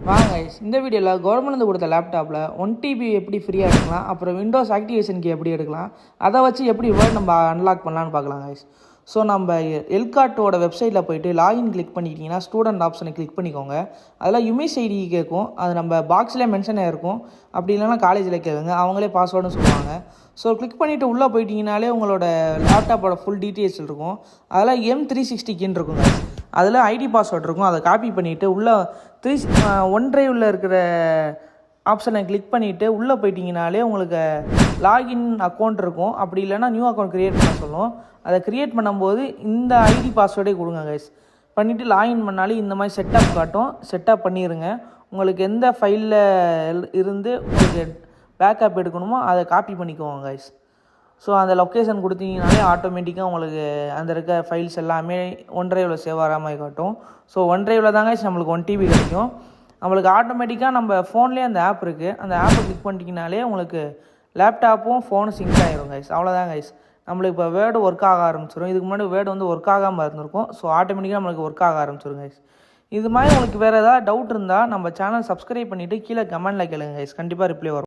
வாங்க guys, இந்த வீடியோவில் கவர்மெண்ட் கொடுத்த லேப்டாப்பில் 1 TB எப்படி ஃப்ரீயாக எடுக்கலாம், அப்புறம் விண்டோஸ் ஆக்டிவேஷன் கீ எப்படி எடுக்கலாம், அதை வச்சு எப்படி வேர்ட் நம்ம அன்லாக் பண்ணலான்னு பார்க்கலாம் guys. ஸோ நம்ம எல்காட்டோட வெப்சைட்டில் போய்ட்டு லாகின் கிளிக் பண்ணிக்கிட்டிங்கன்னா ஸ்டூடெண்ட் ஆப்ஷனை கிளிக் பண்ணிக்கோங்க. அதில் யுமிஸ் ஐடி கேட்கும், அது நம்ம பாக்ஸ்லேயே மென்ஷன் ஆகிருக்கும். அப்படி இல்லைனா காலேஜில் கேட்குங்க, அவங்களே பாஸ்வேர்டுன்னு சொல்லுவாங்க. ஸோ கிளிக் பண்ணிவிட்டு உள்ளே போயிட்டீங்கனாலே உங்களோட லேப்டாப்போட ஃபுல் டீட்டெயில்ஸ் இருக்கும். அதில் M360 கீன்னு இருக்கும் guys. அதில் ஐடி பாஸ்வேர்ட் இருக்கும், அதை காப்பி பண்ணிவிட்டு உள்ளே ஒன் ட்ரைவில் இருக்கிற ஆப்ஷனை கிளிக் பண்ணிவிட்டு உள்ளே போயிட்டீங்கனாலே உங்களுக்கு லாகின் அக்கௌண்ட் இருக்கும். அப்படி இல்லைனா நியூ அக்கௌண்ட் க்ரியேட் பண்ண சொல்லும். அதை க்ரியேட் பண்ணும்போது இந்த ஐடி பாஸ்வேர்டே கொடுங்க கைஸ். பண்ணிவிட்டு லாகின் பண்ணாலே இந்த மாதிரி செட்டப் காட்டும். செட்டப் பண்ணிடுங்க. உங்களுக்கு எந்த ஃபைலில் இருந்து உங்களுக்கு பேக்கப் எடுக்கணுமோ அதை காப்பி பண்ணிக்குவோங்க கைஸ். ஸோ அந்த லொக்கேஷன் கொடுத்தீங்கனாலே ஆட்டோமேட்டிக்காக உங்களுக்கு அந்த இருக்க ஃபைல்ஸ் எல்லாமே ஒன் ட்ரைவில் சேவ் ஆகிற மாதிரி காட்டும். ஸோ ஒன் ட்ரைவில் தாங்க நம்மளுக்கு 1 TB கிடைக்கும். நம்மளுக்கு ஆட்டோமேட்டிக்காக நம்ம ஃபோன்லேயே அந்த ஆப் இருக்குது, அந்த ஆப்பை கிளிக் பண்ணிட்டீங்கனாலே உங்களுக்கு லேப்டாப்பும் ஃபோனும் சிங்க் ஆகிரும் கைஸ். அவ்வளோதான் கைஸ். நம்மளுக்கு இப்போ வேர்டு ஒர்க் ஆக ஆரம்பிச்சிடும். இதுக்கு முன்னாடி வேர்டு ஒர்க் ஆகாமல் இருந்திருக்கும். ஸோ ஆட்டோமேட்டிக்காக நம்மளுக்கு ஒர்க் ஆக ஆரம்பிச்சிடும் கைஸ். இது மாதிரி உங்களுக்கு வேறு ஏதாவது டவுட் இருந்தால் நம்ம சேனல் சப்ஸ்கிரைப் பண்ணிவிட்டு கீழே கமெண்ட்டில் கேளுங்க கைஸ். கண்டிப்பாக ரிப்ளை வரும்.